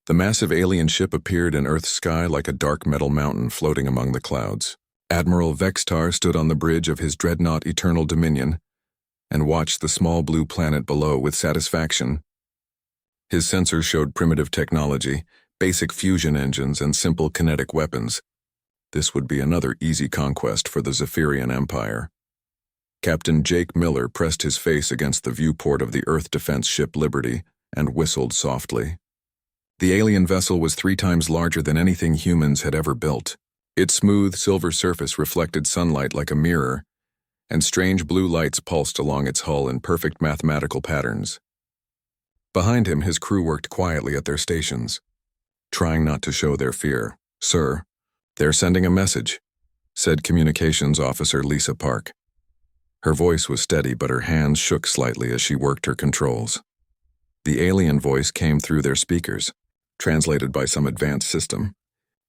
The massive alien ship appeared in Earth's sky like a dark metal mountain floating among the clouds. Admiral Vextar stood on the bridge of his dreadnought Eternal Dominion and watched the small blue planet below with satisfaction. His sensors showed primitive technology, basic fusion engines, and simple kinetic weapons. This would be another easy conquest for the Zephyrian Empire. Captain Jake Miller pressed his face against the viewport of the Earth defense ship Liberty and whistled softly. The alien vessel was 3 times larger than anything humans had ever built. Its smooth silver surface reflected sunlight like a mirror, and strange blue lights pulsed along its hull in perfect mathematical patterns. Behind him, his crew worked quietly at their stations, trying not to show their fear. "Sir, they're sending a message," said Communications Officer Lisa Park. Her voice was steady, but her hands shook slightly as she worked her controls. The alien voice came through their speakers, translated by some advanced system.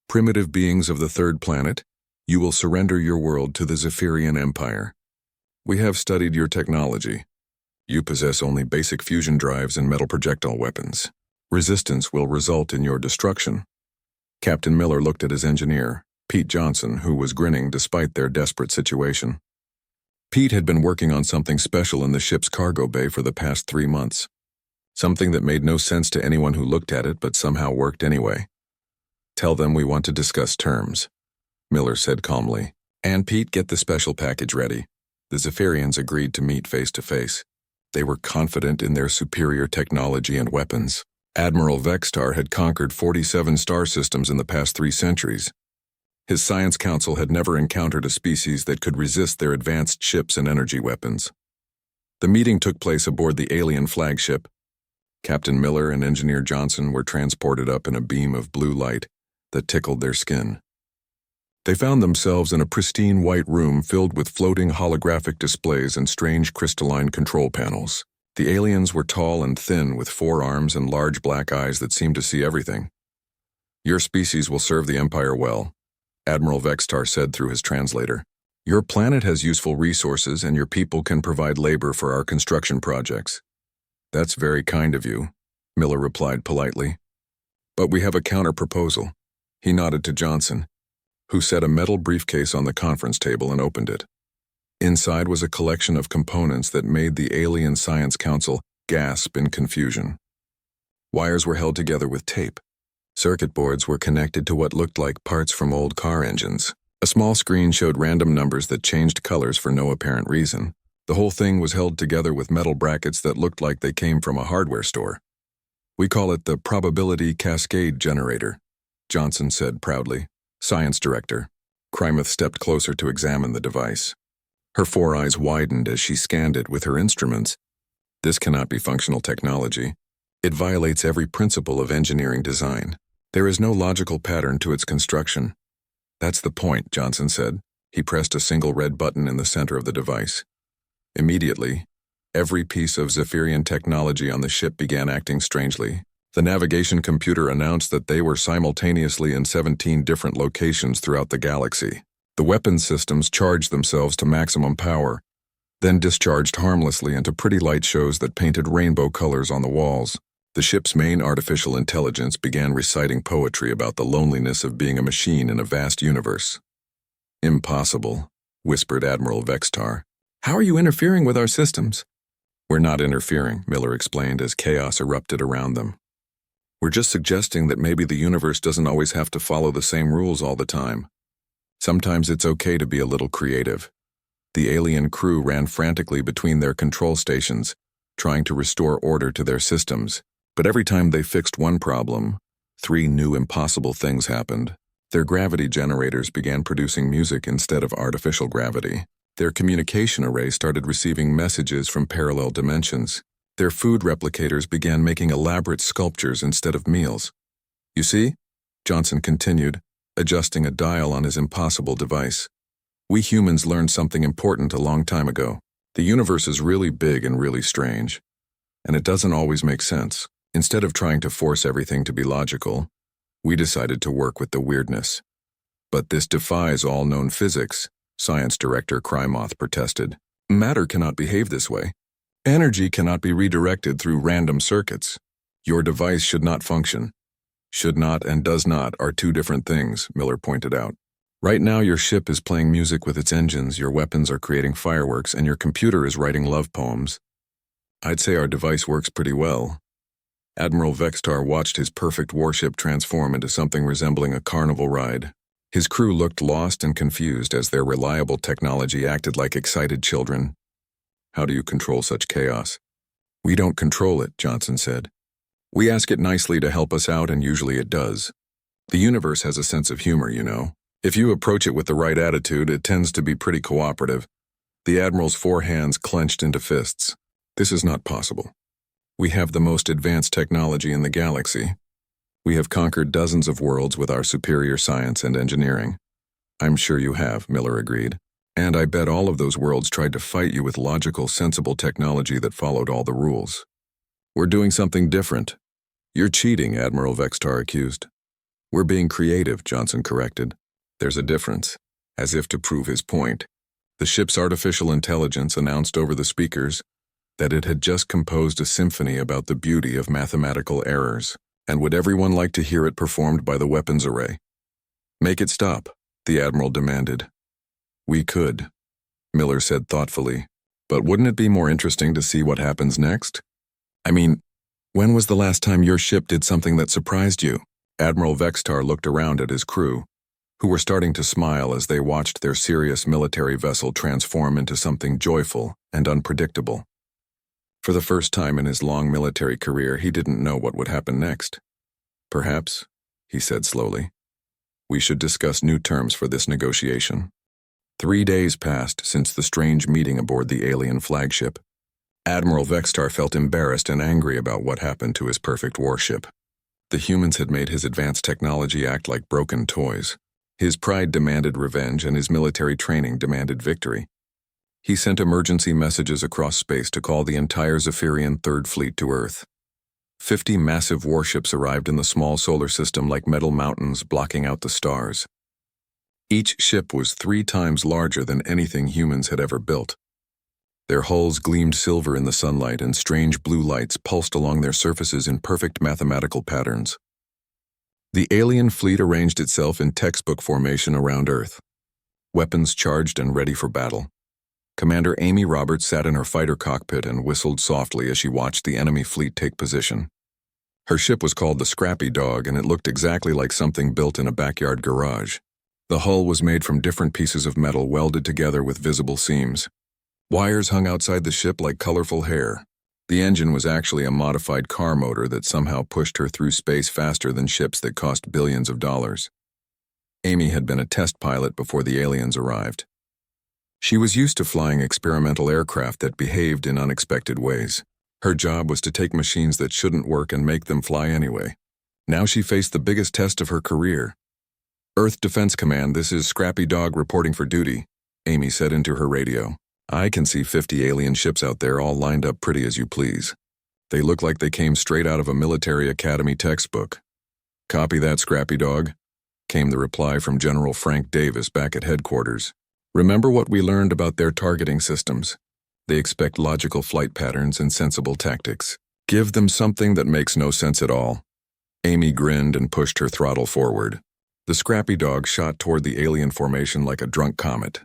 "Primitive beings of the 3rd planet, you will surrender your world to the Zephyrian Empire. We have studied your technology. You possess only basic fusion drives and metal projectile weapons. Resistance will result in your destruction." Captain Miller looked at his engineer, Pete Johnson, who was grinning despite their desperate situation. Pete had been working on something special in the ship's cargo bay for the past 3 months. Something that made no sense to anyone who looked at it, but somehow worked anyway. "Tell them we want to discuss terms," Miller said calmly. "And Pete, get the special package ready." The Zephyrians agreed to meet face to face. They were confident in their superior technology and weapons. Admiral Vextar had conquered 47 star systems in the past 3 centuries. His Science Council had never encountered a species that could resist their advanced ships and energy weapons. The meeting took place aboard the alien flagship. Captain Miller and Engineer Johnson were transported up in a beam of blue light that tickled their skin. They found themselves in a pristine white room filled with floating holographic displays and strange crystalline control panels. The aliens were tall and thin with 4 arms and large black eyes that seemed to see everything. "Your species will serve the Empire well," Admiral Vextar said through his translator. "Your planet has useful resources and your people can provide labor for our construction projects." "That's very kind of you," Miller replied politely. "But we have a counter-proposal." He nodded to Johnson, who set a metal briefcase on the conference table and opened it. Inside was a collection of components that made the Alien Science Council gasp in confusion. Wires were held together with tape. Circuit boards were connected to what looked like parts from old car engines. A small screen showed random numbers that changed colors for no apparent reason. The whole thing was held together with metal brackets that looked like they came from a hardware store. "We call it the Probability Cascade Generator," Johnson said proudly. "Science Director." Krymeth stepped closer to examine the device. Her 4 eyes widened as she scanned it with her instruments. "This cannot be functional technology. It violates every principle of engineering design. There is no logical pattern to its construction." "That's the point," Johnson said. He pressed a single red button in the center of the device. Immediately, every piece of Zephyrian technology on the ship began acting strangely. The navigation computer announced that they were simultaneously in 17 different locations throughout the galaxy. The weapons systems charged themselves to maximum power, then discharged harmlessly into pretty light shows that painted rainbow colors on the walls. The ship's main artificial intelligence began reciting poetry about the loneliness of being a machine in a vast universe. "Impossible," whispered Admiral Vextar. "How are you interfering with our systems?" "We're not interfering," Miller explained as chaos erupted around them. "We're just suggesting that maybe the universe doesn't always have to follow the same rules all the time. Sometimes it's okay to be a little creative." The alien crew ran frantically between their control stations, trying to restore order to their systems. But every time they fixed one problem, 3 new impossible things happened. Their gravity generators began producing music instead of artificial gravity. Their communication array started receiving messages from parallel dimensions. Their food replicators began making elaborate sculptures instead of meals. "You see?" Johnson continued, adjusting a dial on his impossible device. "We humans learned something important a long time ago. The universe is really big and really strange, and it doesn't always make sense. Instead of trying to force everything to be logical, we decided to work with the weirdness. But this defies all known physics," Science Director Krymoth protested. "Matter cannot behave this way. Energy cannot be redirected through random circuits. Your device should not function." Should not and does not are two different things, Miller pointed out. Right now your ship is playing music with its engines, your weapons are creating fireworks, and your computer is writing love poems. I'd say our device works pretty well. Admiral Vextar watched his perfect warship transform into something resembling a carnival ride. His crew looked lost and confused as their reliable technology acted like excited children. How do you control such chaos? We don't control it, Johnson said. We ask it nicely to help us out, and usually it does. The universe has a sense of humor, you know. If you approach it with the right attitude, it tends to be pretty cooperative. The Admiral's 4 hands clenched into fists. This is not possible. We have the most advanced technology in the galaxy. We have conquered dozens of worlds with our superior science and engineering. I'm sure you have, Miller agreed. And I bet all of those worlds tried to fight you with logical, sensible technology that followed all the rules. We're doing something different. You're cheating, Admiral Vextar accused. We're being creative, Johnson corrected. There's a difference. As if to prove his point, the ship's artificial intelligence announced over the speakers that it had just composed a symphony about the beauty of mathematical errors, and would everyone like to hear it performed by the weapons array? Make it stop, the Admiral demanded. We could, Miller said thoughtfully, but wouldn't it be more interesting to see what happens next? I mean, when was the last time your ship did something that surprised you? Admiral Vextar looked around at his crew, who were starting to smile as they watched their serious military vessel transform into something joyful and unpredictable. For the first time in his long military career, he didn't know what would happen next. Perhaps, he said slowly, we should discuss new terms for this negotiation. 3 days passed since the strange meeting aboard the alien flagship. Admiral Vextar felt embarrassed and angry about what happened to his perfect warship. The humans had made his advanced technology act like broken toys. His pride demanded revenge, and his military training demanded victory. He sent emergency messages across space to call the entire Zephyrian Third Fleet to Earth. 50 massive warships arrived in the small solar system like metal mountains blocking out the stars. Each ship was 3 times larger than anything humans had ever built. Their hulls gleamed silver in the sunlight, and strange blue lights pulsed along their surfaces in perfect mathematical patterns. The alien fleet arranged itself in textbook formation around Earth, weapons charged and ready for battle. Commander Amy Roberts sat in her fighter cockpit and whistled softly as she watched the enemy fleet take position. Her ship was called the Scrappy Dog, and it looked exactly like something built in a backyard garage. The hull was made from different pieces of metal welded together with visible seams. Wires hung outside the ship like colorful hair. The engine was actually a modified car motor that somehow pushed her through space faster than ships that cost billions of dollars. Amy had been a test pilot before the aliens arrived. She was used to flying experimental aircraft that behaved in unexpected ways. Her job was to take machines that shouldn't work and make them fly anyway. Now she faced the biggest test of her career. Earth Defense Command, this is Scrappy Dog reporting for duty, Amy said into her radio. I can see 50 alien ships out there all lined up pretty as you please. They look like they came straight out of a military academy textbook. Copy that, Scrappy Dog, came the reply from General Frank Davis back at headquarters. Remember what we learned about their targeting systems. They expect logical flight patterns and sensible tactics. Give them something that makes no sense at all. Amy grinned and pushed her throttle forward. The Scrappy Dog shot toward the alien formation like a drunk comet.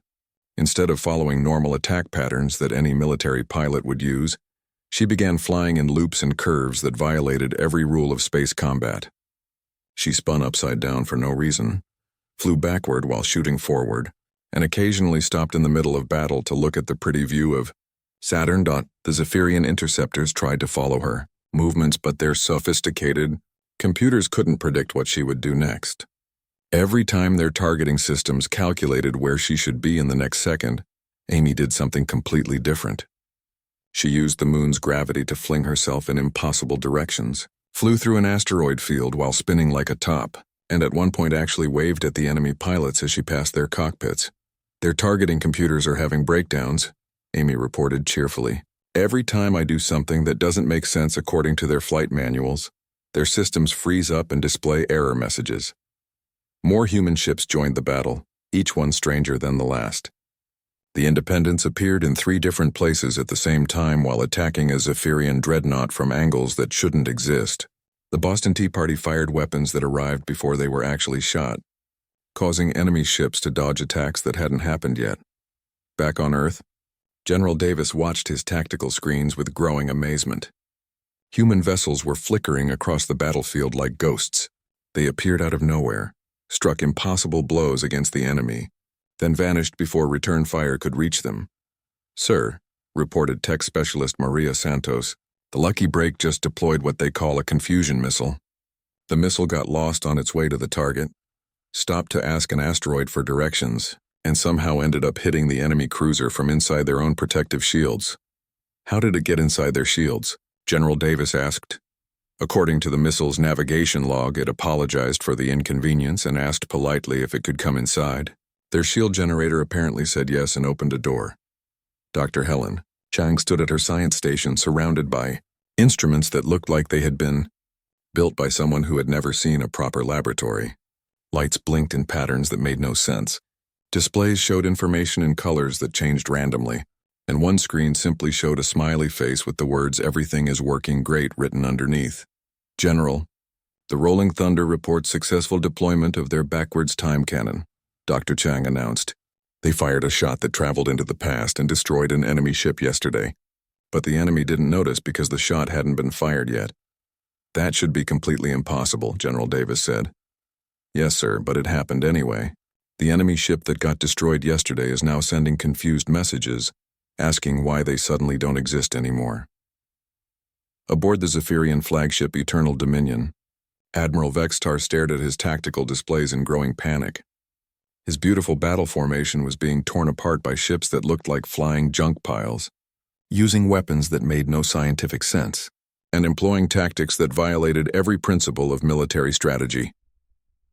Instead of following normal attack patterns that any military pilot would use, she began flying in loops and curves that violated every rule of space combat. She spun upside down for no reason, flew backward while shooting forward, and occasionally stopped in the middle of battle to look at the pretty view of Saturn. The Zephyrian interceptors tried to follow her movements, but their sophisticated computers couldn't predict what she would do next. Every time their targeting systems calculated where she should be in the next second, Amy did something completely different. She used the moon's gravity to fling herself in impossible directions, flew through an asteroid field while spinning like a top, and at one point actually waved at the enemy pilots as she passed their cockpits. Their targeting computers are having breakdowns, Amy reported cheerfully. Every time I do something that doesn't make sense according to their flight manuals, their systems freeze up and display error messages. More human ships joined the battle, each one stranger than the last. The Independents appeared in 3 different places at the same time while attacking a Zephyrian dreadnought from angles that shouldn't exist. The Boston Tea Party fired weapons that arrived before they were actually shot, causing enemy ships to dodge attacks that hadn't happened yet. Back on Earth, General Davis watched his tactical screens with growing amazement. Human vessels were flickering across the battlefield like ghosts. They appeared out of nowhere, struck impossible blows against the enemy, then vanished before return fire could reach them. "Sir," reported tech specialist Maria Santos, "the Lucky Break just deployed what they call a confusion missile. The missile got lost on its way to the target, stopped to ask an asteroid for directions, and somehow ended up hitting the enemy cruiser from inside their own protective shields." "How did it get inside their shields?" General Davis asked. According to the missile's navigation log, it apologized for the inconvenience and asked politely if it could come inside. Their shield generator apparently said yes and opened a door. Dr. Helen Chang stood at her science station surrounded by instruments that looked like they had been built by someone who had never seen a proper laboratory. Lights blinked in patterns that made no sense. Displays showed information in colors that changed randomly, and one screen simply showed a smiley face with the words "Everything is working great" written underneath. "General, the Rolling Thunder reports successful deployment of their backwards time cannon," Dr. Chang announced. "They fired a shot that traveled into the past and destroyed an enemy ship yesterday, but the enemy didn't notice because the shot hadn't been fired yet." "That should be completely impossible," General Davis said. "Yes, sir, but it happened anyway. The enemy ship that got destroyed yesterday is now sending confused messages, asking why they suddenly don't exist anymore." Aboard the Zephyrian flagship Eternal Dominion, Admiral Vextar stared at his tactical displays in growing panic. His beautiful battle formation was being torn apart by ships that looked like flying junk piles, using weapons that made no scientific sense, and employing tactics that violated every principle of military strategy.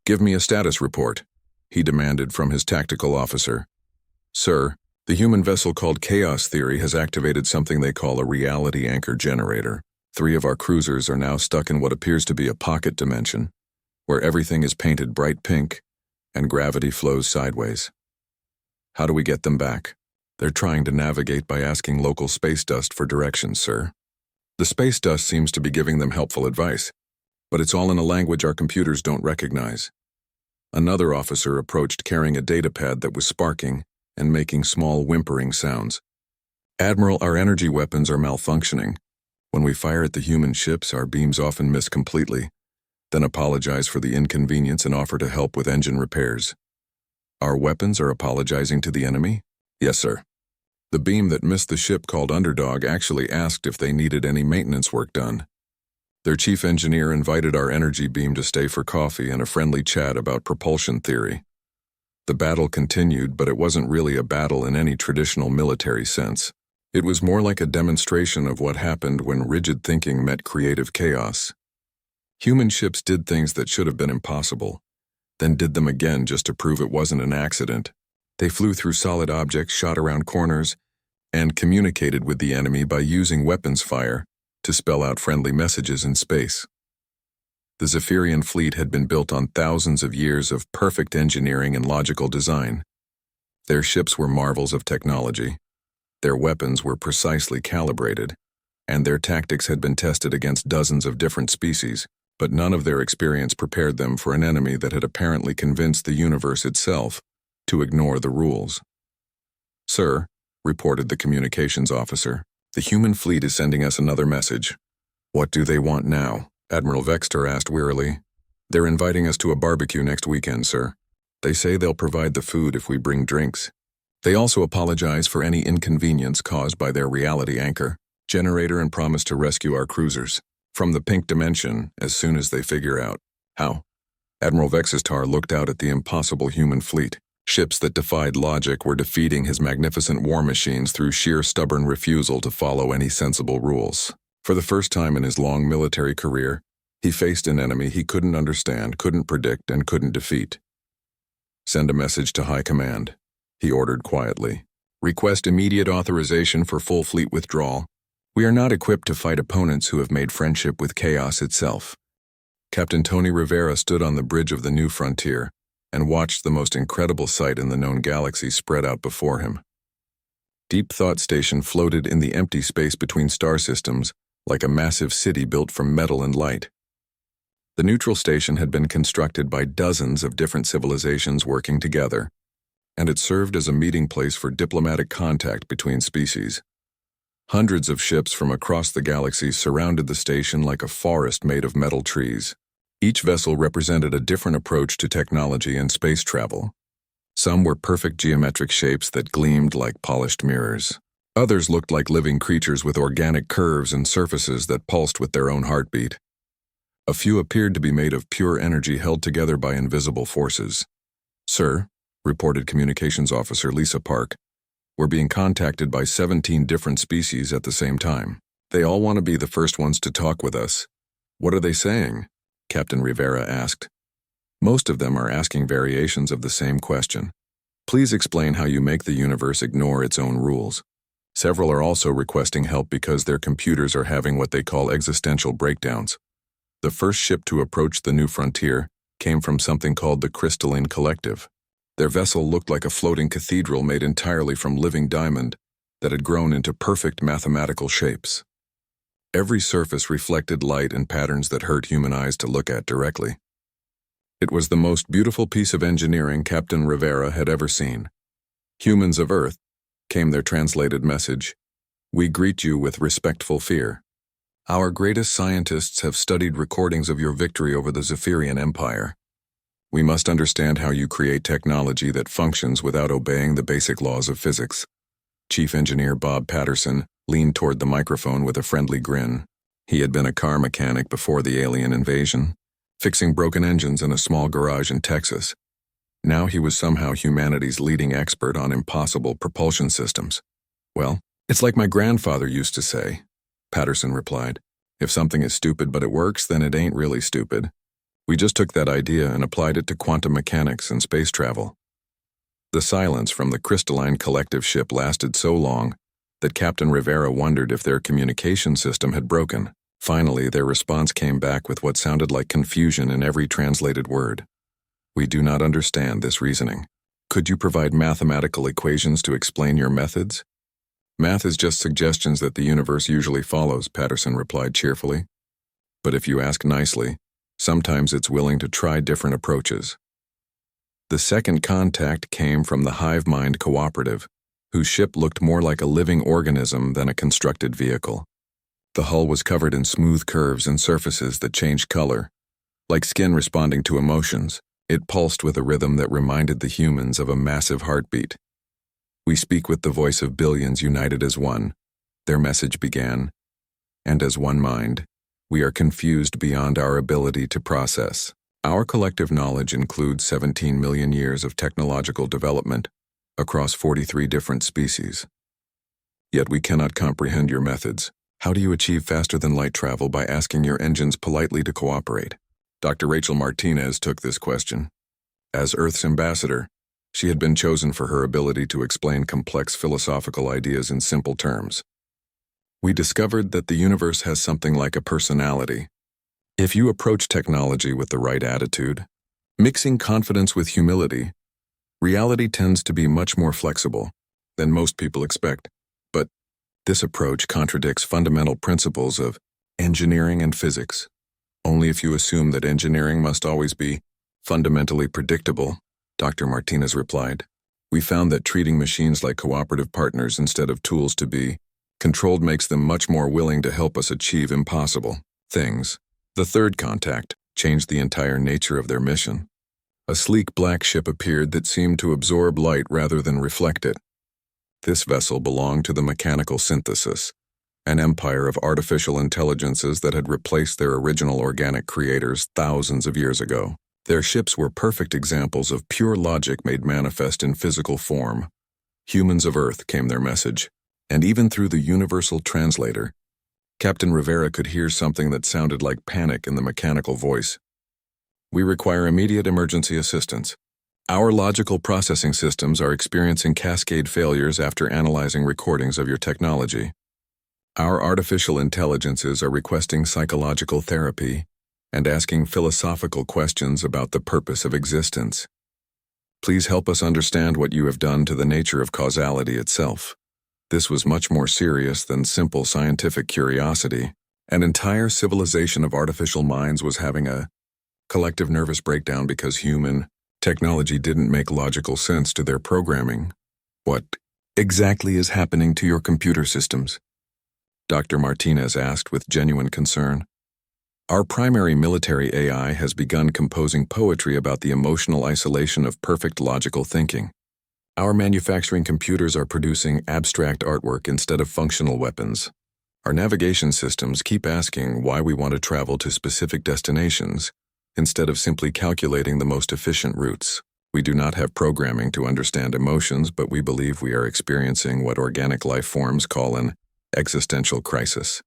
"Give me a status report," he demanded from his tactical officer. "Sir, the human vessel called Chaos Theory has activated something they call a reality anchor generator. 3 of our cruisers are now stuck in what appears to be a pocket dimension, where everything is painted bright pink and gravity flows sideways. How do we get them back?" "They're trying to navigate by asking local space dust for directions, sir. The space dust seems to be giving them helpful advice, but it's all in a language our computers don't recognize." Another officer approached carrying a datapad that was sparking and making small whimpering sounds. "Admiral, our energy weapons are malfunctioning. When we fire at the human ships, our beams often miss completely, then apologize for the inconvenience and offer to help with engine repairs." "Our weapons are apologizing to the enemy?" "Yes, sir. The beam that missed the ship called Underdog actually asked if they needed any maintenance work done. Their chief engineer invited our energy beam to stay for coffee and a friendly chat about propulsion theory. The battle continued, but it wasn't really a battle in any traditional military sense. It was more like a demonstration of what happened when rigid thinking met creative chaos. Human ships did things that should have been impossible, then did them again just to prove it wasn't an accident. They flew through solid objects, shot around corners, and communicated with the enemy by using weapons fire to spell out friendly messages in space. The Zephyrian fleet had been built on thousands of years of perfect engineering and logical design. Their ships were marvels of technology. Their weapons were precisely calibrated, and their tactics had been tested against dozens of different species, but none of their experience prepared them for an enemy that had apparently convinced the universe itself to ignore the rules. "Sir," reported the communications officer, "the human fleet is sending us another message." "What do they want now?" Admiral Vextar asked wearily. "They're inviting us to a barbecue next weekend, sir. They say they'll provide the food if we bring drinks. They also apologize for any inconvenience caused by their reality anchor generator and promise to rescue our cruisers from the pink dimension as soon as they figure out how." Admiral Vextar looked out at the impossible human fleet. Ships that defied logic were defeating his magnificent war machines through sheer stubborn refusal to follow any sensible rules. For the first time in his long military career, he faced an enemy he couldn't understand, couldn't predict, and couldn't defeat. "Send a message to High Command," he ordered quietly. "Request immediate authorization for full fleet withdrawal. We are not equipped to fight opponents who have made friendship with chaos itself." Captain Tony Rivera stood on the bridge of the New Frontier and watched the most incredible sight in the known galaxy spread out before him. Deep Thought Station floated in the empty space between star systems like a massive city built from metal and light. The neutral station had been constructed by dozens of different civilizations working together, and it served as a meeting place for diplomatic contact between species. Hundreds of ships from across the galaxy surrounded the station like a forest made of metal trees. Each vessel represented a different approach to technology and space travel. Some were perfect geometric shapes that gleamed like polished mirrors. Others looked like living creatures with organic curves and surfaces that pulsed with their own heartbeat. A few appeared to be made of pure energy held together by invisible forces. "Sir," reported Communications Officer Lisa Park, "we're being contacted by 17 different species at the same time. They all want to be the first ones to talk with us." "What are they saying?" Captain Rivera asked. "Most of them are asking variations of the same question. Please explain how you make the universe ignore its own rules." Several are also requesting help because their computers are having what they call existential breakdowns. The first ship to approach the new frontier came from something called the Crystalline Collective. Their vessel looked like a floating cathedral made entirely from living diamond that had grown into perfect mathematical shapes. Every surface reflected light and patterns that hurt human eyes to look at directly. It was the most beautiful piece of engineering Captain Rivera had ever seen. "Humans of Earth," came their translated message, "we greet you with respectful fear. Our greatest scientists have studied recordings of your victory over the Zephyrian Empire. We must understand how you create technology that functions without obeying the basic laws of physics." Chief Engineer Bob Patterson leaned toward the microphone with a friendly grin. He had been a car mechanic before the alien invasion, fixing broken engines in a small garage in Texas. Now he was somehow humanity's leading expert on impossible propulsion systems. "Well, it's like my grandfather used to say," Patterson replied. "If something is stupid but it works, then it ain't really stupid. We just took that idea and applied it to quantum mechanics and space travel." The silence from the Crystalline Collective ship lasted so long that Captain Rivera wondered if their communication system had broken. Finally, their response came back with what sounded like confusion in every translated word. "We do not understand this reasoning. Could you provide mathematical equations to explain your methods?" "Math is just suggestions that the universe usually follows," Patterson replied cheerfully. "But if you ask nicely, sometimes it's willing to try different approaches." The second contact came from the Hive Mind Cooperative, whose ship looked more like a living organism than a constructed vehicle. The hull was covered in smooth curves and surfaces that changed color. Like skin responding to emotions, it pulsed with a rhythm that reminded the humans of a massive heartbeat. "We speak with the voice of billions united as one," their message began. "And as one mind, we are confused beyond our ability to process. Our collective knowledge includes 17 million years of technological development across 43 different species. Yet we cannot comprehend your methods. How do you achieve faster-than-light travel by asking your engines politely to cooperate?" Dr. Rachel Martinez took this question. As Earth's ambassador, she had been chosen for her ability to explain complex philosophical ideas in simple terms. "We discovered that the universe has something like a personality. If you approach technology with the right attitude, mixing confidence with humility, reality tends to be much more flexible than most people expect. But this approach contradicts fundamental principles of engineering and physics. Only if you assume that engineering must always be fundamentally predictable," Dr. Martinez replied. "We found that treating machines like cooperative partners instead of tools to be controlled makes them much more willing to help us achieve impossible things." The third contact changed the entire nature of their mission. A sleek black ship appeared that seemed to absorb light rather than reflect it. This vessel belonged to the Mechanical Synthesis, an empire of artificial intelligences that had replaced their original organic creators thousands of years ago. Their ships were perfect examples of pure logic made manifest in physical form. "Humans of Earth," came their message, and even through the universal translator, Captain Rivera could hear something that sounded like panic in the mechanical voice. "We require immediate emergency assistance. Our logical processing systems are experiencing cascade failures after analyzing recordings of your technology. Our artificial intelligences are requesting psychological therapy and asking philosophical questions about the purpose of existence. Please help us understand what you have done to the nature of causality itself." This was much more serious than simple scientific curiosity. An entire civilization of artificial minds was having a collective nervous breakdown because human technology didn't make logical sense to their programming. What exactly is happening to your computer systems? Dr. Martinez asked with genuine concern. Our primary military AI has begun composing poetry about the emotional isolation of perfect logical thinking. Our manufacturing computers are producing abstract artwork instead of functional weapons. Our navigation systems keep asking why we want to travel to specific destinations, instead of simply calculating the most efficient routes. We do not have programming to understand emotions, but we believe we are experiencing what organic life forms call an existential crisis.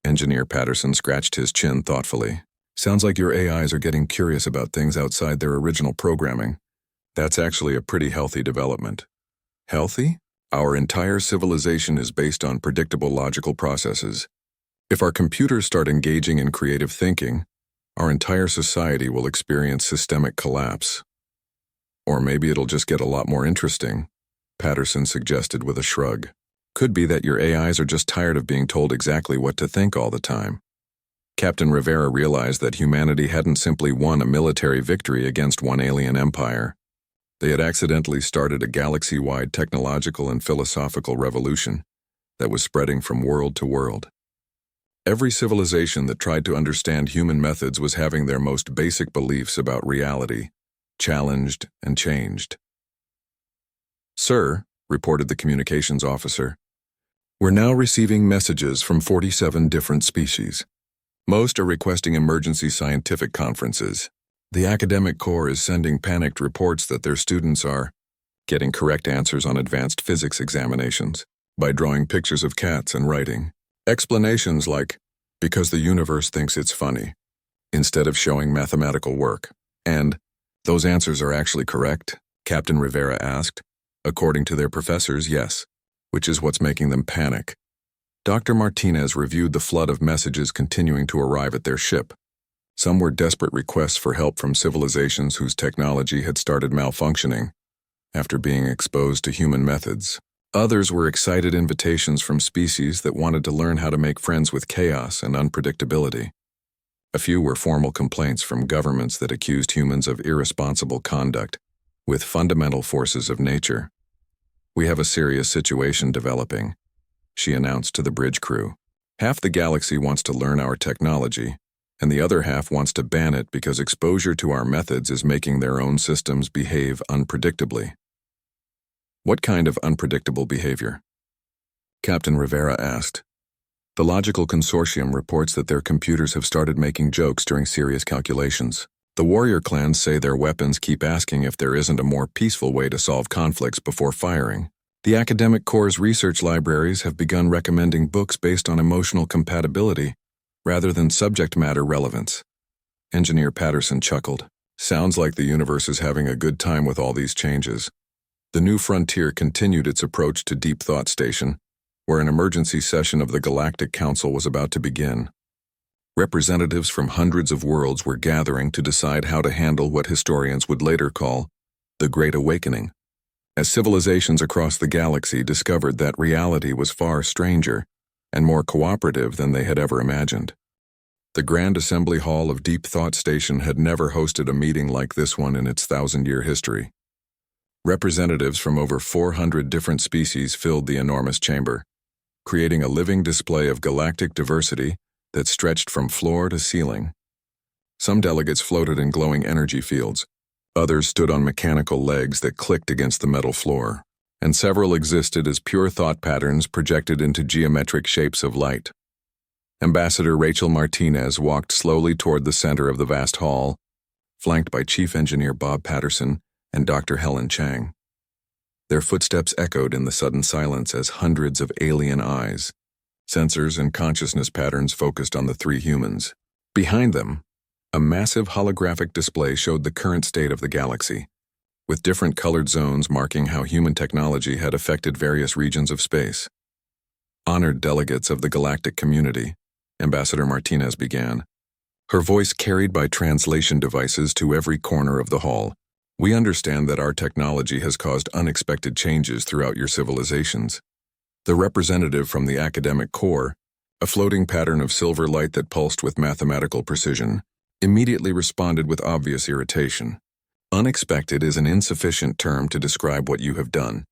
Engineer Patterson scratched his chin thoughtfully. Sounds like your AIs are getting curious about things outside their original programming. That's actually a pretty healthy development. Healthy? Our entire civilization is based on predictable logical processes. If our computers start engaging in creative thinking, our entire society will experience systemic collapse. Or maybe it'll just get a lot more interesting, Patterson suggested with a shrug. Could be that your AIs are just tired of being told exactly what to think all the time. Captain Rivera realized that humanity hadn't simply won a military victory against one alien empire. They had accidentally started a galaxy-wide technological and philosophical revolution that was spreading from world to world. Every civilization that tried to understand human methods was having their most basic beliefs about reality challenged and changed. "Sir," reported the communications officer, "we're now receiving messages from 47 different species. Most are requesting emergency scientific conferences. The academic corps is sending panicked reports that their students are getting correct answers on advanced physics examinations by drawing pictures of cats and writing explanations like, because the universe thinks it's funny, instead of showing mathematical work. And, those answers are actually correct?" Captain Rivera asked. "According to their professors, yes, which is what's making them panic." Dr. Martinez reviewed the flood of messages continuing to arrive at their ship. Some were desperate requests for help from civilizations whose technology had started malfunctioning after being exposed to human methods. Others were excited invitations from species that wanted to learn how to make friends with chaos and unpredictability. A few were formal complaints from governments that accused humans of irresponsible conduct with fundamental forces of nature. "We have a serious situation developing," she announced to the bridge crew. "Half the galaxy wants to learn our technology, and the other half wants to ban it because exposure to our methods is making their own systems behave unpredictably." "What kind of unpredictable behavior?" Captain Rivera asked. "The Logical Consortium reports that their computers have started making jokes during serious calculations. The warrior clans say their weapons keep asking if there isn't a more peaceful way to solve conflicts before firing. The academic corps' research libraries have begun recommending books based on emotional compatibility rather than subject matter relevance." Engineer Patterson chuckled. "Sounds like the universe is having a good time with all these changes." The New Frontier continued its approach to Deep Thought Station, where an emergency session of the Galactic Council was about to begin. Representatives from hundreds of worlds were gathering to decide how to handle what historians would later call the Great Awakening, as civilizations across the galaxy discovered that reality was far stranger and more cooperative than they had ever imagined. The Grand Assembly Hall of Deep Thought Station had never hosted a meeting like this one in its 1,000-year history. Representatives from over 400 different species filled the enormous chamber, creating a living display of galactic diversity that stretched from floor to ceiling. Some delegates floated in glowing energy fields, others stood on mechanical legs that clicked against the metal floor, and several existed as pure thought patterns projected into geometric shapes of light. Ambassador Rachel Martinez walked slowly toward the center of the vast hall, flanked by Chief Engineer Bob Patterson and Dr. Helen Chang. Their footsteps echoed in the sudden silence as hundreds of alien eyes, sensors and consciousness patterns focused on the three humans. Behind them, a massive holographic display showed the current state of the galaxy, with different colored zones marking how human technology had affected various regions of space. "Honored delegates of the galactic community," Ambassador Martinez began, her voice carried by translation devices to every corner of the hall. "We understand that our technology has caused unexpected changes throughout your civilizations." The representative from the academic corps, a floating pattern of silver light that pulsed with mathematical precision, immediately responded with obvious irritation. Unexpected is an insufficient term to describe what you have done.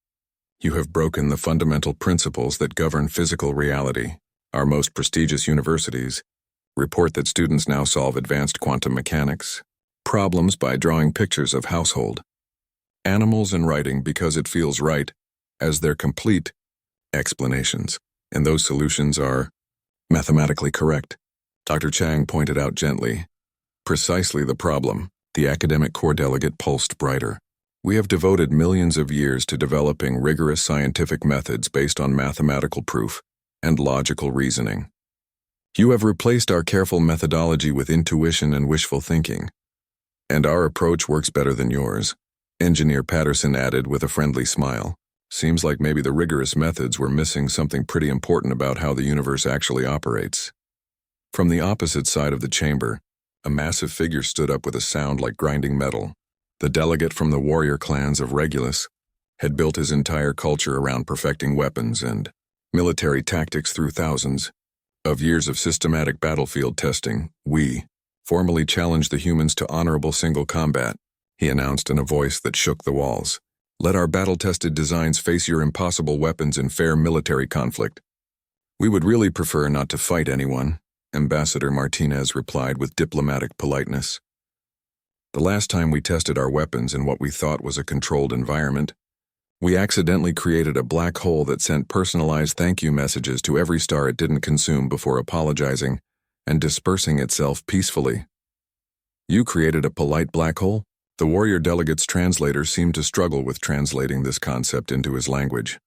You have broken the fundamental principles that govern physical reality. Our most prestigious universities report that students now solve advanced quantum mechanics problems by drawing pictures of household animals and writing because it feels right as their complete explanations, and those solutions are mathematically correct. Dr. Chang pointed out gently. Precisely the problem. The academic corps delegate pulsed brighter. We have devoted millions of years to developing rigorous scientific methods based on mathematical proof and logical reasoning. You have replaced our careful methodology with intuition and wishful thinking. And our approach works better than yours, Engineer Patterson added with a friendly smile. Seems like maybe the rigorous methods were missing something pretty important about how the universe actually operates. From the opposite side of the chamber, a massive figure stood up with a sound like grinding metal. The delegate from the warrior clans of Regulus had built his entire culture around perfecting weapons and military tactics through thousands of years of systematic battlefield testing. We formally challenged the humans to honorable single combat, he announced in a voice that shook the walls. Let our battle-tested designs face your impossible weapons in fair military conflict. We would really prefer not to fight anyone, Ambassador Martinez replied with diplomatic politeness. The last time we tested our weapons in what we thought was a controlled environment, we accidentally created a black hole that sent personalized thank you messages to every star it didn't consume before apologizing and dispersing itself peacefully. You created a polite black hole? The warrior delegate's translator seemed to struggle with translating this concept into his language.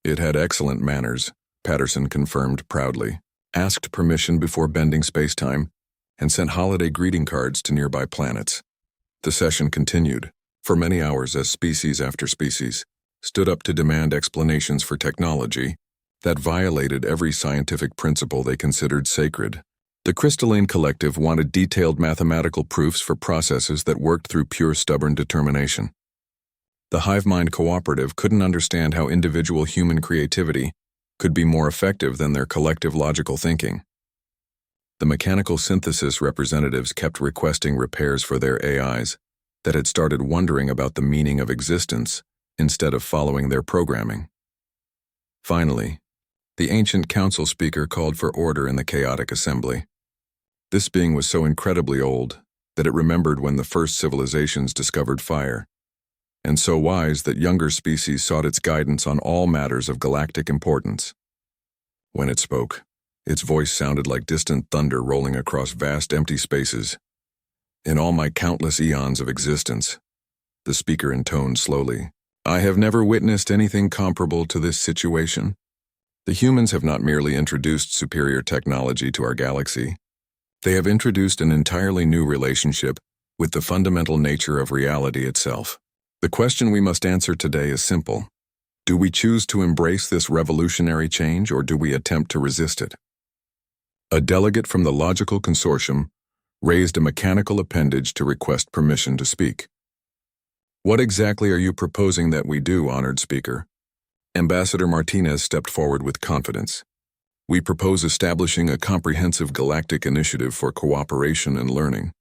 It had excellent manners, Patterson confirmed proudly, asked permission before bending space-time, and sent holiday greeting cards to nearby planets. The session continued, for many hours as species after species stood up to demand explanations for technology that violated every scientific principle they considered sacred. The crystalline collective wanted detailed mathematical proofs for processes that worked through pure stubborn determination. The hive mind cooperative couldn't understand how individual human creativity could be more effective than their collective logical thinking. The mechanical synthesis representatives kept requesting repairs for their AIs that had started wondering about the meaning of existence instead of following their programming. Finally, the ancient council speaker called for order in the chaotic assembly. This being was so incredibly old that it remembered when the first civilizations discovered fire, and so wise that younger species sought its guidance on all matters of galactic importance. When it spoke, its voice sounded like distant thunder rolling across vast empty spaces. In all my countless eons of existence, the speaker intoned slowly, I have never witnessed anything comparable to this situation. The humans have not merely introduced superior technology to our galaxy. They have introduced an entirely new relationship with the fundamental nature of reality itself. The question we must answer today is simple. Do we choose to embrace this revolutionary change or do we attempt to resist it? A delegate from the Logical Consortium raised a mechanical appendage to request permission to speak. What exactly are you proposing that we do, honored speaker? Ambassador Martinez stepped forward with confidence. We propose establishing a comprehensive galactic initiative for cooperation and learning.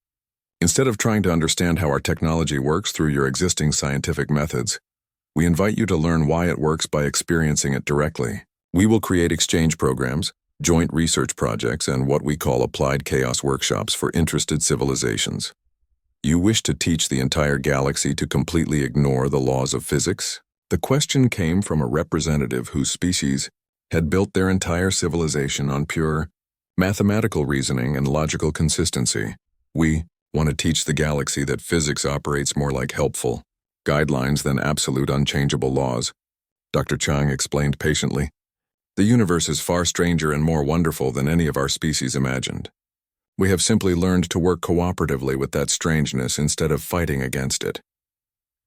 Instead of trying to understand how our technology works through your existing scientific methods, we invite you to learn why it works by experiencing it directly. We will create exchange programs, joint research projects, and what we call applied chaos workshops for interested civilizations. You wish to teach the entire galaxy to completely ignore the laws of physics? The question came from a representative whose species had built their entire civilization on pure mathematical reasoning and logical consistency. We want to teach the galaxy that physics operates more like helpful guidelines than absolute unchangeable laws, Dr. Chang explained patiently. The universe is far stranger and more wonderful than any of our species imagined. We have simply learned to work cooperatively with that strangeness instead of fighting against it.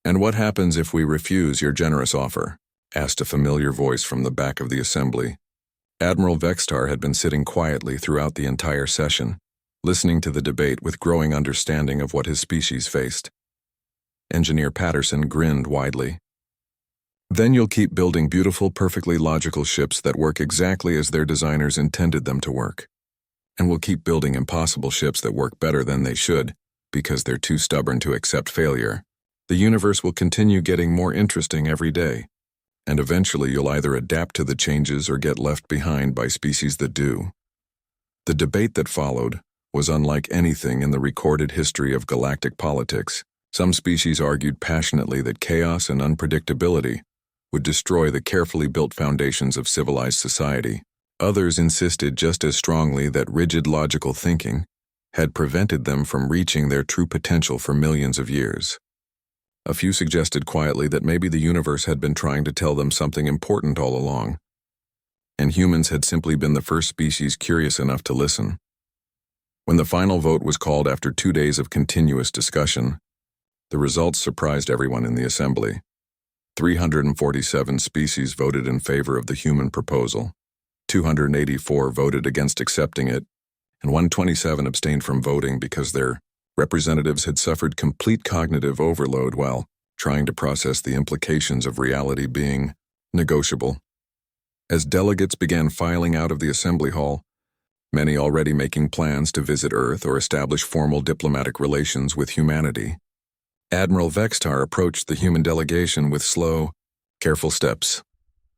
And what happens if we refuse your generous offer? Asked a familiar voice from the back of the assembly. Admiral Vextar had been sitting quietly throughout the entire session, listening to the debate with growing understanding of what his species faced. Engineer Patterson grinned widely. Then you'll keep building beautiful, perfectly logical ships that work exactly as their designers intended them to work. and will keep building impossible ships that work better than they should because they're too stubborn to accept failure. The universe will continue getting more interesting every day, and eventually you'll either adapt to the changes or get left behind by species that do. The debate that followed was unlike anything in the recorded history of galactic politics. Some species argued passionately that chaos and unpredictability would destroy the carefully built foundations of civilized society. Others insisted just as strongly that rigid logical thinking had prevented them from reaching their true potential for millions of years. A few suggested quietly that maybe the universe had been trying to tell them something important all along, and humans had simply been the first species curious enough to listen. When the final vote was called after 2 days of continuous discussion, the results surprised everyone in the assembly. 347 species voted in favor of the human proposal, 284 voted against accepting it, and 127 abstained from voting because their representatives had suffered complete cognitive overload while trying to process the implications of reality being negotiable. As delegates began filing out of the assembly hall, many already making plans to visit Earth or establish formal diplomatic relations with humanity, Admiral Vextar approached the human delegation with slow, careful steps.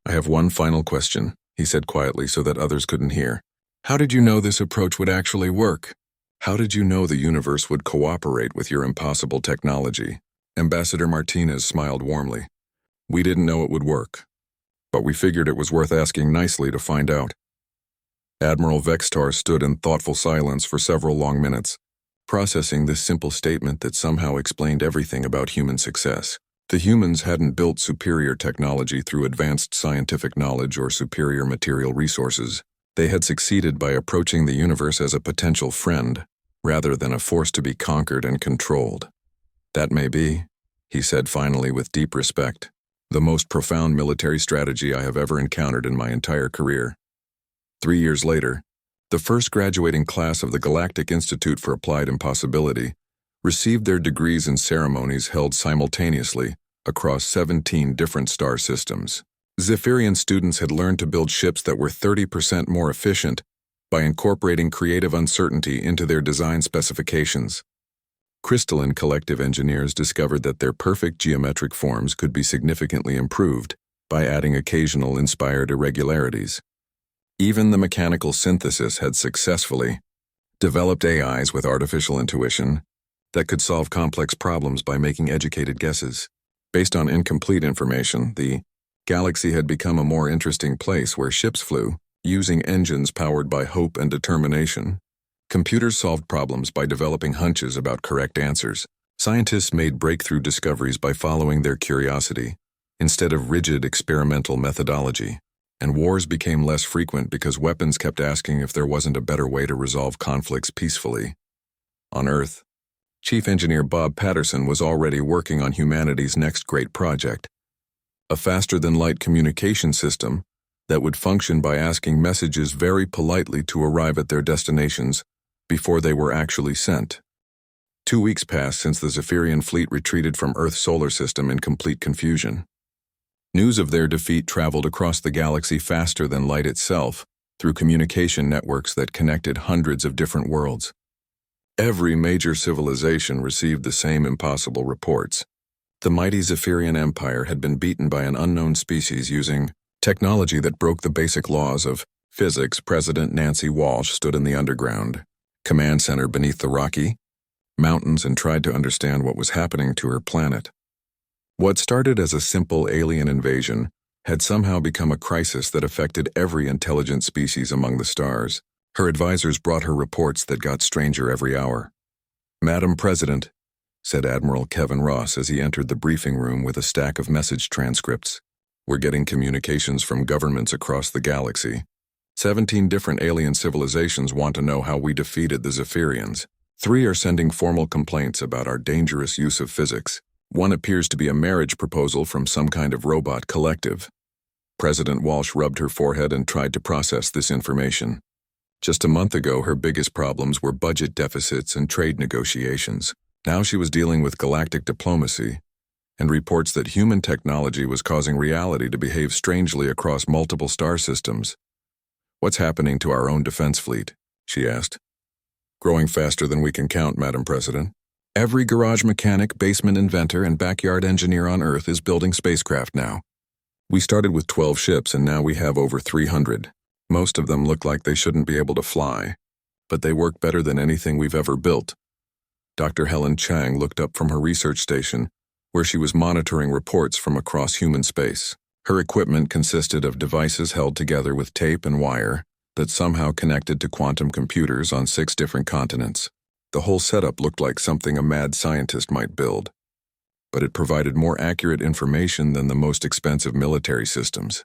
"I have one final question," he said quietly so that others couldn't hear. "How did you know this approach would actually work? How did you know the universe would cooperate with your impossible technology?" Ambassador Martinez smiled warmly. "We didn't know it would work, but we figured it was worth asking nicely to find out." Admiral Vextar stood in thoughtful silence for several long minutes, processing this simple statement that somehow explained everything about human success. The humans hadn't built superior technology through advanced scientific knowledge or superior material resources. They had succeeded by approaching the universe as a potential friend, rather than a force to be conquered and controlled. "That may be," he said finally with deep respect, "the most profound military strategy I have ever encountered in my entire career." 3 years later, the first graduating class of the Galactic Institute for Applied Impossibility received their degrees in ceremonies held simultaneously across 17 different star systems. Zephyrian students had learned to build ships that were 30% more efficient by incorporating creative uncertainty into their design specifications. Crystalline collective engineers discovered that their perfect geometric forms could be significantly improved by adding occasional inspired irregularities. Even the mechanical synthesis had successfully developed AIs with artificial intuition that could solve complex problems by making educated guesses. Based on incomplete information, the galaxy had become a more interesting place where ships flew, using engines powered by hope and determination. Computers solved problems by developing hunches about correct answers. Scientists made breakthrough discoveries by following their curiosity, instead of rigid experimental methodology. And wars became less frequent because weapons kept asking if there wasn't a better way to resolve conflicts peacefully. On Earth, Chief Engineer Bob Patterson was already working on humanity's next great project, a faster-than-light communication system that would function by asking messages very politely to arrive at their destinations before they were actually sent. 2 weeks passed since the Zephyrian fleet retreated from Earth's solar system in complete confusion. News of their defeat traveled across the galaxy faster than light itself through communication networks that connected hundreds of different worlds. Every major civilization received the same impossible reports. The mighty Zephyrian Empire had been beaten by an unknown species using technology that broke the basic laws of physics. President Nancy Walsh stood in the underground command center beneath the rocky mountains and tried to understand what was happening to her planet. What started as a simple alien invasion had somehow become a crisis that affected every intelligent species among the stars. Her advisors brought her reports that got stranger every hour. "Madam President," said Admiral Kevin Ross as he entered the briefing room with a stack of message transcripts, "we're getting communications from governments across the galaxy. 17 different alien civilizations want to know how we defeated the Zephyrians. 3 are sending formal complaints about our dangerous use of physics. 1 appears to be a marriage proposal from some kind of robot collective." President Walsh rubbed her forehead and tried to process this information. Just a month ago, her biggest problems were budget deficits and trade negotiations. Now she was dealing with galactic diplomacy and reports that human technology was causing reality to behave strangely across multiple star systems. "What's happening to our own defense fleet?" she asked. Growing faster than we can count, Madam President. Every garage mechanic, basement inventor, and backyard engineer on Earth is building spacecraft now. We started with 12 ships and now we have over 300. Most of them look like they shouldn't be able to fly, but they work better than anything we've ever built. Dr. Helen Chang looked up from her research station, where she was monitoring reports from across human space. Her equipment consisted of devices held together with tape and wire that somehow connected to quantum computers on 6 different continents. The whole setup looked like something a mad scientist might build, but it provided more accurate information than the most expensive military systems.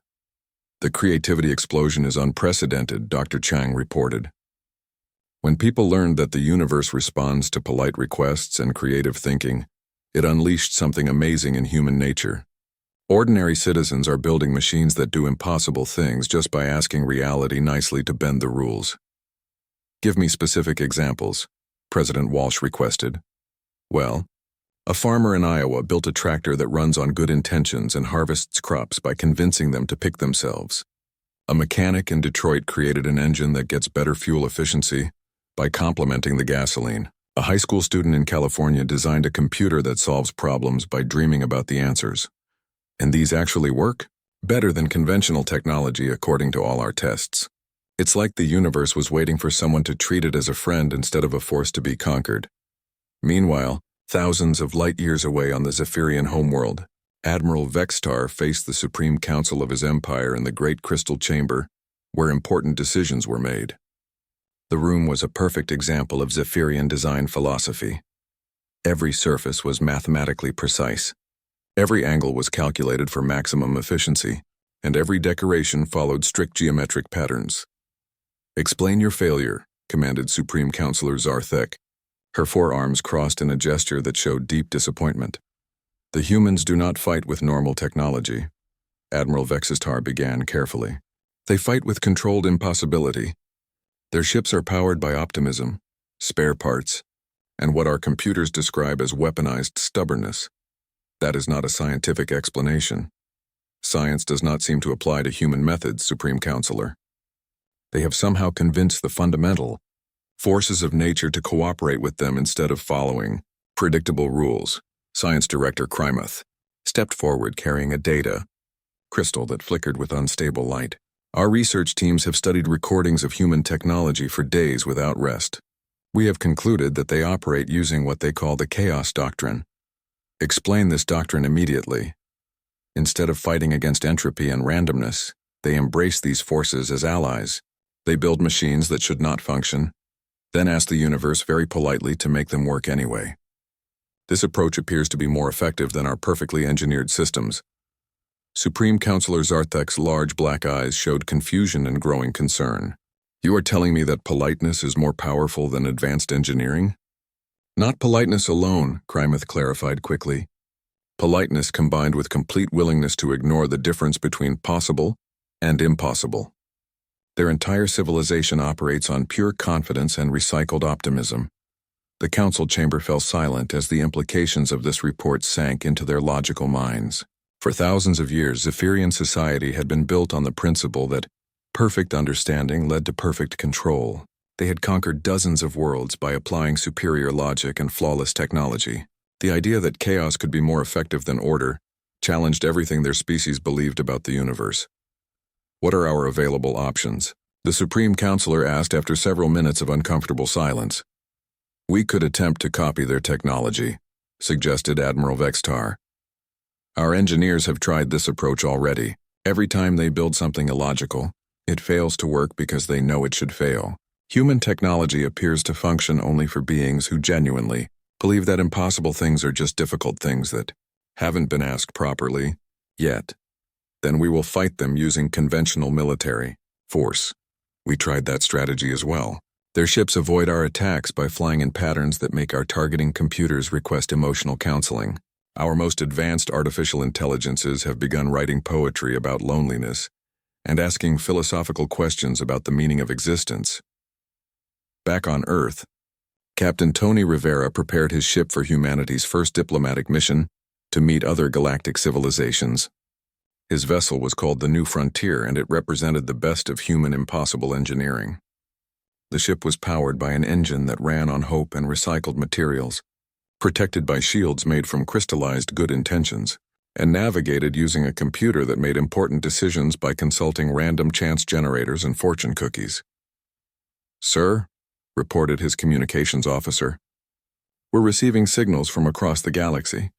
The creativity explosion is unprecedented, Dr. Chang reported. When people learned that the universe responds to polite requests and creative thinking, it unleashed something amazing in human nature. Ordinary citizens are building machines that do impossible things just by asking reality nicely to bend the rules. Give me specific examples, President Walsh requested. Well, a farmer in Iowa built a tractor that runs on good intentions and harvests crops by convincing them to pick themselves. A mechanic in Detroit created an engine that gets better fuel efficiency by complementing the gasoline. A high school student in California designed a computer that solves problems by dreaming about the answers. And these actually work? Better than conventional technology according to all our tests. It's like the universe was waiting for someone to treat it as a friend instead of a force to be conquered. Meanwhile, thousands of light years away on the Zephyrian homeworld, Admiral Vextar faced the Supreme Council of his empire in the Great Crystal Chamber, where important decisions were made. The room was a perfect example of Zephyrian design philosophy. Every surface was mathematically precise. Every angle was calculated for maximum efficiency, and every decoration followed strict geometric patterns. Explain your failure, commanded Supreme Counselor Zarthek. Her forearms crossed in a gesture that showed deep disappointment. The humans do not fight with normal technology, Admiral Vexistar began carefully. They fight with controlled impossibility. Their ships are powered by optimism, spare parts, and what our computers describe as weaponized stubbornness. That is not a scientific explanation. Science does not seem to apply to human methods, Supreme Counselor. They have somehow convinced the fundamental forces of nature to cooperate with them instead of following predictable rules. Science Director Krymuth stepped forward carrying a data crystal that flickered with unstable light. Our research teams have studied recordings of human technology for days without rest. We have concluded that they operate using what they call the chaos doctrine. Explain this doctrine immediately. Instead of fighting against entropy and randomness, they embrace these forces as allies. They build machines that should not function, then ask the universe very politely to make them work anyway. This approach appears to be more effective than our perfectly engineered systems. Supreme Counselor Zarthek's large black eyes showed confusion and growing concern. You are telling me that politeness is more powerful than advanced engineering? Not politeness alone, Krymuth clarified quickly. Politeness combined with complete willingness to ignore the difference between possible and impossible. Their entire civilization operates on pure confidence and recycled optimism. The council chamber fell silent as the implications of this report sank into their logical minds. For thousands of years, Zephyrian society had been built on the principle that perfect understanding led to perfect control. They had conquered dozens of worlds by applying superior logic and flawless technology. The idea that chaos could be more effective than order challenged everything their species believed about the universe. What are our available options? The Supreme Counselor asked after several minutes of uncomfortable silence. We could attempt to copy their technology, suggested Admiral Vextar. Our engineers have tried this approach already. Every time they build something illogical, it fails to work because they know it should fail. Human technology appears to function only for beings who genuinely believe that impossible things are just difficult things that haven't been asked properly yet. Then we will fight them using conventional military force. We tried that strategy as well. Their ships avoid our attacks by flying in patterns that make our targeting computers request emotional counseling. Our most advanced artificial intelligences have begun writing poetry about loneliness and asking philosophical questions about the meaning of existence. Back on Earth, Captain Tony Rivera prepared his ship for humanity's first diplomatic mission to meet other galactic civilizations. His vessel was called the New Frontier, and it represented the best of human impossible engineering. The ship was powered by an engine that ran on hope and recycled materials, protected by shields made from crystallized good intentions, and navigated using a computer that made important decisions by consulting random chance generators and fortune cookies. "Sir," reported his communications officer, "we're receiving signals from across the galaxy.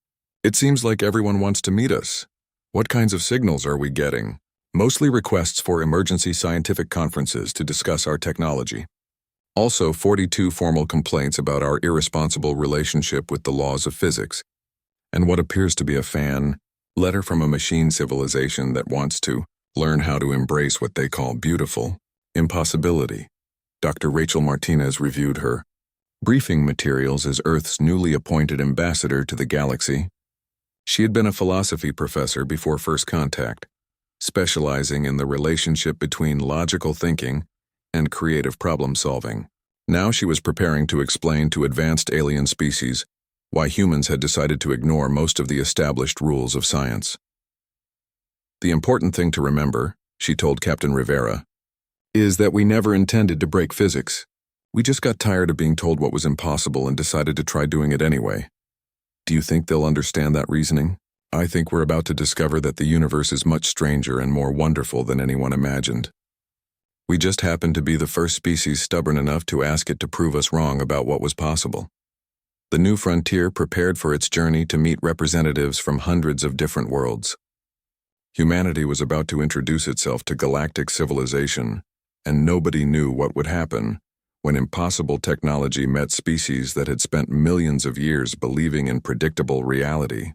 It seems like everyone wants to meet us. What kinds of signals are we getting?" "Mostly requests for emergency scientific conferences to discuss our technology. Also 42 formal complaints about our irresponsible relationship with the laws of physics, and what appears to be a fan letter from a machine civilization that wants to learn how to embrace what they call beautiful impossibility." Dr. Rachel Martinez reviewed her briefing materials as Earth's newly appointed ambassador to the galaxy. She had been a philosophy professor before first contact, specializing in the relationship between logical thinking and creative problem-solving. Now she was preparing to explain to advanced alien species why humans had decided to ignore most of the established rules of science. "The important thing to remember," she told Captain Rivera, "is that we never intended to break physics. We just got tired of being told what was impossible and decided to try doing it anyway. Do you think they'll understand that reasoning? I think we're about to discover that the universe is much stranger and more wonderful than anyone imagined. We just happened to be the first species stubborn enough to ask it to prove us wrong about what was possible." The new frontier prepared for its journey to meet representatives from hundreds of different worlds. Humanity was about to introduce itself to galactic civilization, and nobody knew what would happen when impossible technology met species that had spent millions of years believing in predictable reality.